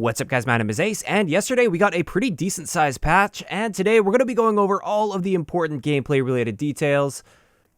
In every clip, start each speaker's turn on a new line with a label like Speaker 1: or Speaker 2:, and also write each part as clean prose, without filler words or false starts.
Speaker 1: What's up guys, my name is Ace, and yesterday we got a pretty decent sized patch, and today we're going to be going over all of the important gameplay related details.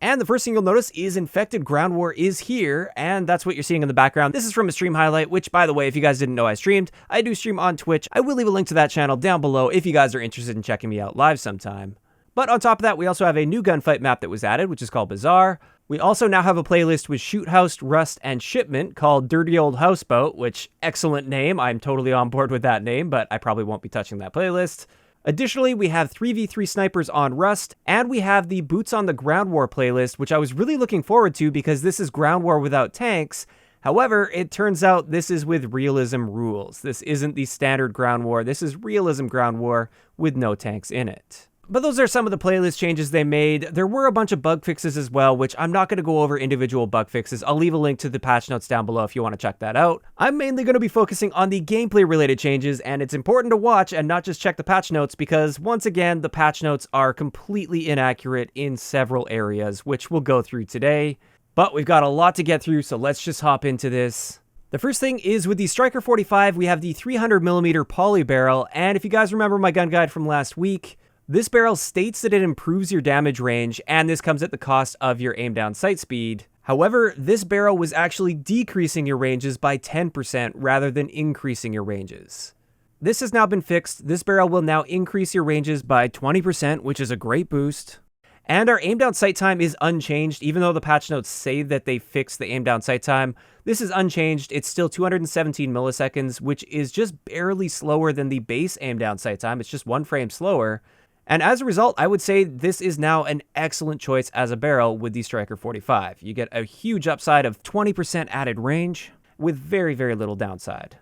Speaker 1: And the first thing you'll notice is Infected Ground War is here, and that's what you're seeing in the background. This is from a stream highlight, which by the way, if you guys didn't know I streamed, I do stream on Twitch. I will leave a link to that channel down below if you guys are interested in checking me out live sometime. But on top of that, we also have a new gunfight map that was added, which is called Bazaar. We also now have a playlist with Shoot House, Rust, and Shipment called Dirty Old Houseboat, which, excellent name. I'm totally on board with that name, but I probably won't be touching that playlist. Additionally, we have 3v3 snipers on Rust, and we have the Boots on the Ground War playlist, which I was really looking forward to because this is Ground War without tanks. However, it turns out this is with realism rules. This isn't the standard Ground War, this is realism Ground War with no tanks in it. But those are some of the playlist changes they made. There were a bunch of bug fixes as well, which I'm not going to go over individual bug fixes. I'll leave a link to the patch notes down below if you want to check that out. I'm mainly going to be focusing on the gameplay related changes, and it's important to watch and not just check the patch notes because, once again, the patch notes are completely inaccurate in several areas, which we'll go through today. But we've got a lot to get through, so let's just hop into this. The first thing is with the Striker 45, we have the 300mm poly barrel, and if you guys remember my gun guide from last week, this barrel states that it improves your damage range, and this comes at the cost of your aim down sight speed. However, this barrel was actually decreasing your ranges by 10% rather than increasing your ranges. This has now been fixed. This barrel will now increase your ranges by 20%, which is a great boost. And our aim down sight time is unchanged, even though the patch notes say that they fixed the aim down sight time. This is unchanged. It's still 217 milliseconds, which is just barely slower than the base aim down sight time. It's just 1 frame slower. And as a result, I would say this is now an excellent choice as a barrel with the Striker 45. You get a huge upside of 20% added range with very, very little downside.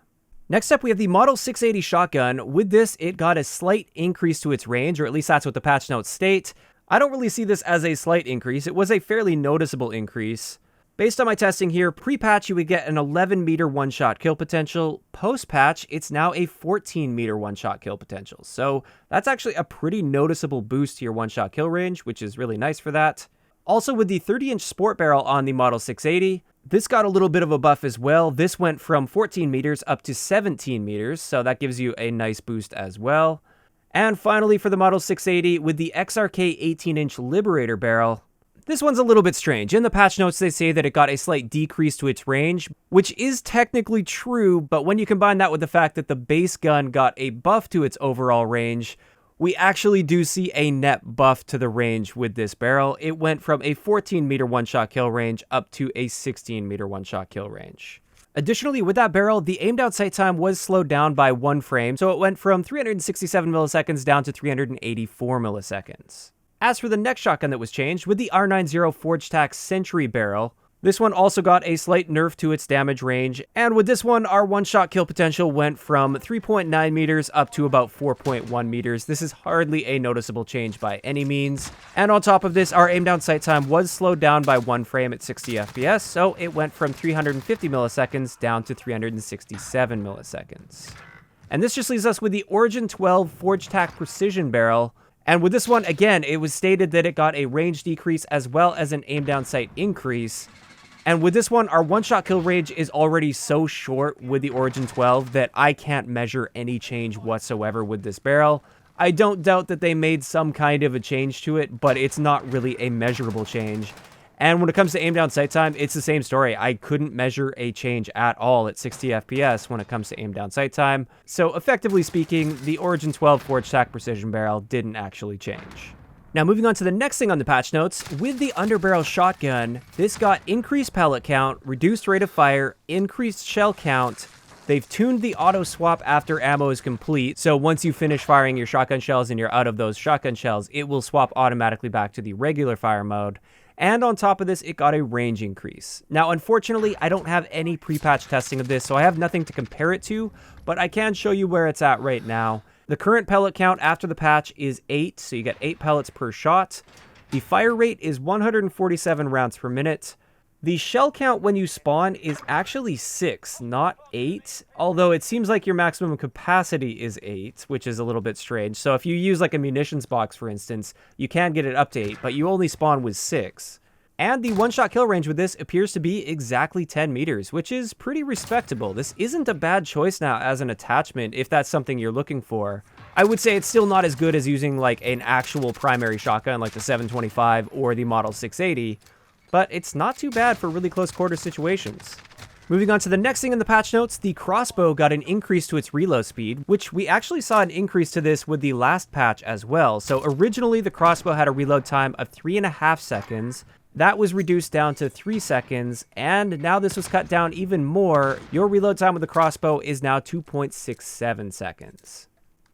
Speaker 1: Next up, we have the Model 680 shotgun. With this, it got a slight increase to its range, or at least that's what the patch notes state. I don't really see this as a slight increase. It was a fairly noticeable increase. Based on my testing here, pre-patch you would get an 11-meter one-shot kill potential. Post-patch, it's now a 14-meter one-shot kill potential. So that's actually a pretty noticeable boost to your one-shot kill range, which is really nice for that. Also, with the 30-inch sport barrel on the Model 680, this got a little bit of a buff as well. This went from 14 meters up to 17 meters, so that gives you a nice boost as well. And finally, for the Model 680, with the XRK 18-inch Liberator barrel, this one's a little bit strange. In the patch notes, they say that it got a slight decrease to its range, which is technically true, but when you combine that with the fact that the base gun got a buff to its overall range, we actually do see a net buff to the range with this barrel. It went from a 14-meter one-shot kill range up to a 16-meter one-shot kill range. Additionally, with that barrel, the aim down sight time was slowed down by 1 frame, so it went from 367 milliseconds down to 384 milliseconds. As for the next shotgun that was changed, with the R90 Forge Tac Sentry barrel, this one also got a slight nerf to its damage range, and with this one, our one-shot kill potential went from 3.9 meters up to about 4.1 meters. This is hardly a noticeable change by any means. And on top of this, our aim down sight time was slowed down by 1 frame at 60 FPS, so it went from 350 milliseconds down to 367 milliseconds. And this just leaves us with the Origin 12 Forge Tac Precision barrel. And with this one, again, it was stated that it got a range decrease as well as an aim down sight increase. And with this one, our one-shot kill range is already so short with the Origin 12 that I can't measure any change whatsoever with this barrel. I don't doubt that they made some kind of a change to it, but it's not really a measurable change. And when it comes to aim down sight time, it's the same story. I couldn't measure a change at all at 60 FPS when it comes to aim down sight time. So effectively speaking, the Origin 12 Forge Tac Precision barrel didn't actually change. Now moving on to the next thing on the patch notes, with the underbarrel shotgun, this got increased pellet count, reduced rate of fire, increased shell count. They've tuned the auto swap after ammo is complete, so once you finish firing your shotgun shells and you're out of those shotgun shells, it will swap automatically back to the regular fire mode. And on top of this, it got a range increase. Now, unfortunately, I don't have any pre-patch testing of this, so I have nothing to compare it to, but I can show you where it's at right now. The current pellet count after the patch is 8, so you get 8 pellets per shot. The fire rate is 147 rounds per minute. The shell count when you spawn is actually 6, not 8, although it seems like your maximum capacity is 8, which is a little bit strange. So if you use like a munitions box, for instance, you can get it up to 8, but you only spawn with 6. And the one-shot kill range with this appears to be exactly 10 meters, which is pretty respectable. This isn't a bad choice now as an attachment if that's something you're looking for. I would say it's still not as good as using like an actual primary shotgun like the 725 or the Model 680, but it's not too bad for really close quarter situations. Moving on to the next thing in the patch notes, the crossbow got an increase to its reload speed, which we actually saw an increase to this with the last patch as well. So originally the crossbow had a reload time of 3.5 seconds. That was reduced down to 3 seconds, and now this was cut down even more. Your reload time with the crossbow is now 2.67 seconds.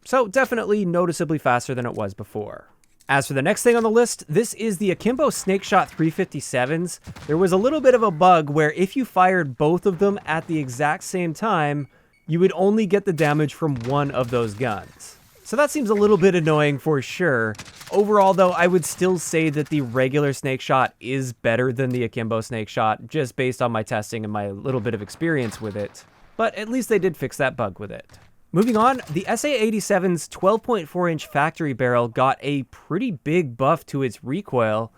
Speaker 1: So definitely noticeably faster than it was before. As for the next thing on the list, this is the Akimbo Snakeshot 357s. There was a little bit of a bug where if you fired both of them at the exact same time, you would only get the damage from one of those guns. So that seems a little bit annoying for sure. Overall though, I would still say that the regular Snakeshot is better than the Akimbo Snakeshot, just based on my testing and my little bit of experience with it. But at least they did fix that bug with it. Moving on, the SA-87's 12.4-inch factory barrel got a pretty big buff to its recoil.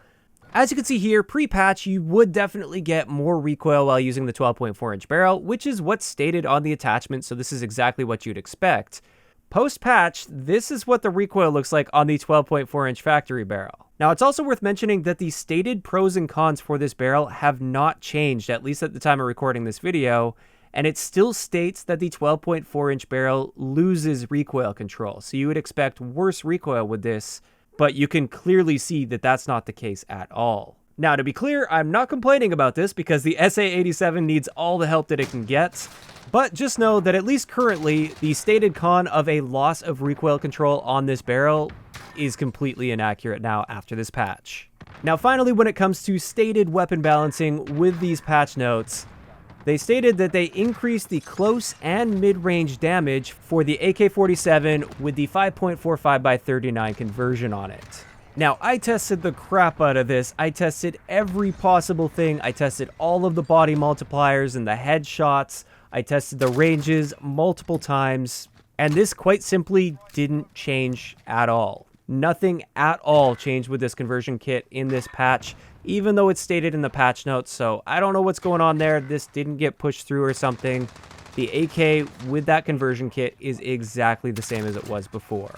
Speaker 1: As you can see here, pre-patch, you would definitely get more recoil while using the 12.4-inch barrel, which is what's stated on the attachment, so this is exactly what you'd expect. Post-patch, this is what the recoil looks like on the 12.4-inch factory barrel. Now, it's also worth mentioning that the stated pros and cons for this barrel have not changed, at least at the time of recording this video, and it still states that the 12.4-inch barrel loses recoil control, so you would expect worse recoil with this, but you can clearly see that that's not the case at all. Now, to be clear, I'm not complaining about this because the SA-87 needs all the help that it can get, but just know that at least currently, the stated con of a loss of recoil control on this barrel is completely inaccurate now after this patch. Now, finally, when it comes to stated weapon balancing with these patch notes, they stated that they increased the close and mid-range damage for the AK-47 with the 5.45x39 conversion on it. Now, I tested the crap out of this. I tested every possible thing. I tested all of the body multipliers and the headshots. I tested the ranges multiple times, and this quite simply didn't change at all. Nothing at all changed with this conversion kit in this patch, even though it's stated in the patch notes, so I don't know what's going on there. This didn't get pushed through or something. The AK with that conversion kit is exactly the same as it was before.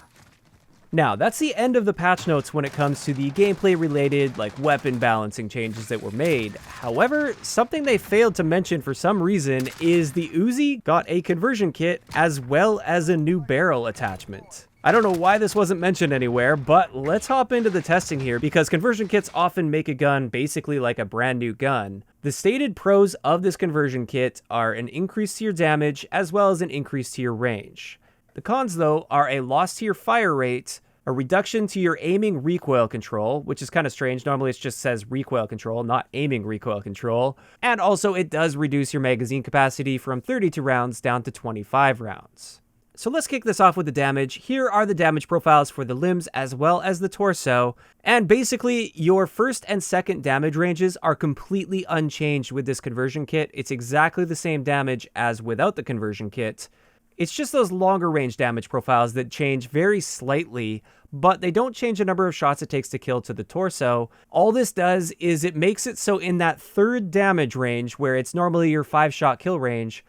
Speaker 1: Now, that's the end of the patch notes when it comes to the gameplay related, like weapon balancing changes that were made. However, something they failed to mention for some reason is the Uzi got a conversion kit as well as a new barrel attachment. I don't know why this wasn't mentioned anywhere, but let's hop into the testing here because conversion kits often make a gun basically like a brand new gun. The stated pros of this conversion kit are an increase to your damage as well as an increase to your range. The cons though are a loss to your fire rate, a reduction to your aiming recoil control, which is kind of strange. Normally it just says recoil control, not aiming recoil control. And also it does reduce your magazine capacity from 32 rounds down to 25 rounds. So let's kick this off with the damage. Here are the damage profiles for the limbs as well as the torso. And basically, your first and second damage ranges are completely unchanged with this conversion kit. It's exactly the same damage as without the conversion kit. It's just those longer range damage profiles that change very slightly, but they don't change the number of shots it takes to kill to the torso. All this does is it makes it so in that third damage range, where it's normally your 5-shot kill range,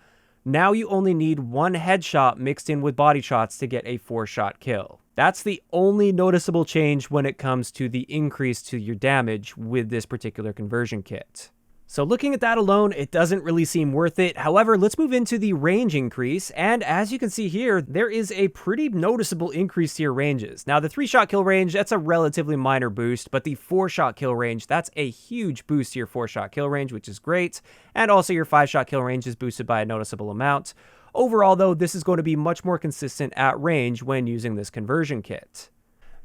Speaker 1: now you only need 1 headshot mixed in with body shots to get a 4-shot kill. That's the only noticeable change when it comes to the increase to your damage with this particular conversion kit. So looking at that alone, it doesn't really seem worth it. However, let's move into the range increase. And as you can see here, there is a pretty noticeable increase to your ranges. Now, the 3-shot kill range, that's a relatively minor boost, but the 4-shot kill range, that's a huge boost to your 4-shot kill range, which is great. And also your 5-shot kill range is boosted by a noticeable amount. Overall, though, this is going to be much more consistent at range when using this conversion kit.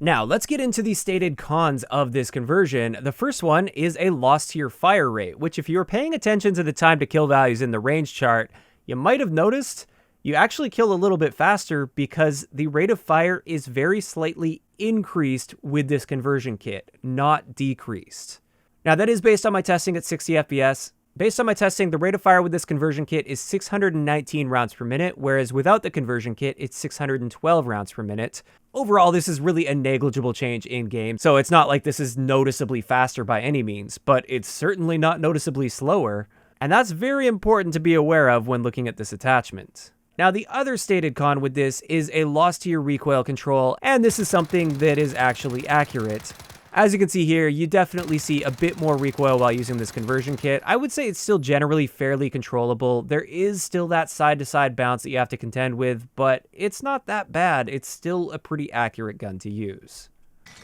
Speaker 1: Now, let's get into the stated cons of this conversion. The first one is a loss to your fire rate, which if you were paying attention to the time to kill values in the range chart, you might have noticed you actually kill a little bit faster because the rate of fire is very slightly increased with this conversion kit, not decreased. Now, that is based on my testing at 60 FPS. Based on my testing, the rate of fire with this conversion kit is 619 rounds per minute, whereas without the conversion kit, it's 612 rounds per minute. Overall, this is really a negligible change in-game, so it's not like this is noticeably faster by any means, but it's certainly not noticeably slower, and that's very important to be aware of when looking at this attachment. Now, the other stated con with this is a loss to your recoil control, and this is something that is actually accurate. As you can see here, you definitely see a bit more recoil while using this conversion kit. I would say it's still generally fairly controllable. There is still that side-to-side bounce that you have to contend with, but it's not that bad. It's still a pretty accurate gun to use.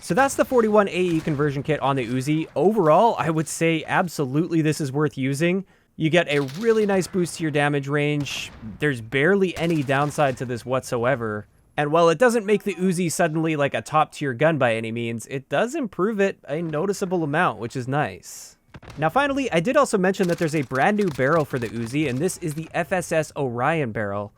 Speaker 1: So that's the 41 AE conversion kit on the Uzi. Overall, I would say absolutely this is worth using. You get a really nice boost to your damage range. There's barely any downside to this whatsoever. And while it doesn't make the Uzi suddenly like a top-tier gun by any means, it does improve it a noticeable amount, which is nice. Now finally, I did also mention that there's a brand new barrel for the Uzi, and this is the FSS Orion barrel.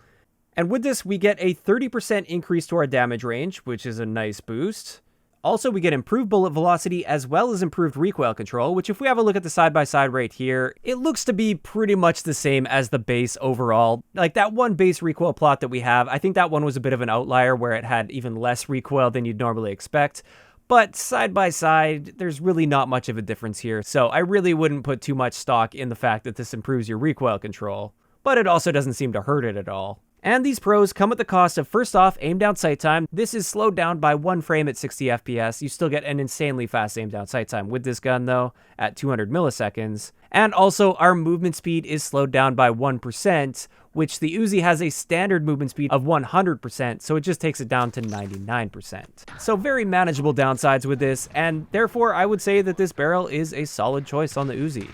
Speaker 1: And with this, we get a 30% increase to our damage range, which is a nice boost. Also, we get improved bullet velocity as well as improved recoil control, which if we have a look at the side-by-side right here, it looks to be pretty much the same as the base overall. Like that one base recoil plot that we have, I think that one was a bit of an outlier where it had even less recoil than you'd normally expect. But side-by-side, there's really not much of a difference here, so I really wouldn't put too much stock in the fact that this improves your recoil control. But it also doesn't seem to hurt it at all. And these pros come at the cost of, first off, aim down sight time. This is slowed down by 1 frame at 60 FPS. You still get an insanely fast aim down sight time with this gun, though, at 200 milliseconds. And also, our movement speed is slowed down by 1%, which the Uzi has a standard movement speed of 100%, so it just takes it down to 99%. So very manageable downsides with this, and therefore I would say that this barrel is a solid choice on the Uzi.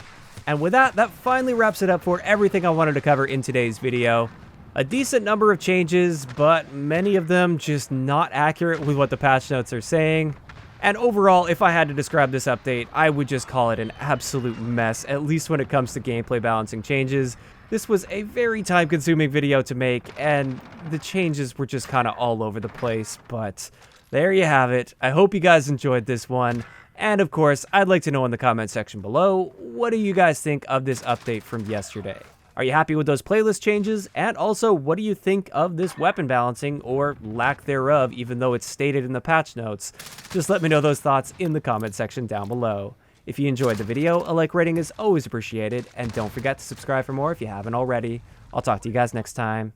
Speaker 1: And with that, that finally wraps it up for everything I wanted to cover in today's video. A decent number of changes, but many of them just not accurate with what the patch notes are saying. And overall, if I had to describe this update, I would just call it an absolute mess, at least when it comes to gameplay balancing changes. This was a very time-consuming video to make, and the changes were just kind of all over the place, but there you have it. I hope you guys enjoyed this one. And of course, I'd like to know in the comment section below, what do you guys think of this update from yesterday? Are you happy with those playlist changes? And also, what do you think of this weapon balancing, or lack thereof, even though it's stated in the patch notes? Just let me know those thoughts in the comment section down below. If you enjoyed the video, a like rating is always appreciated, and don't forget to subscribe for more if you haven't already. I'll talk to you guys next time.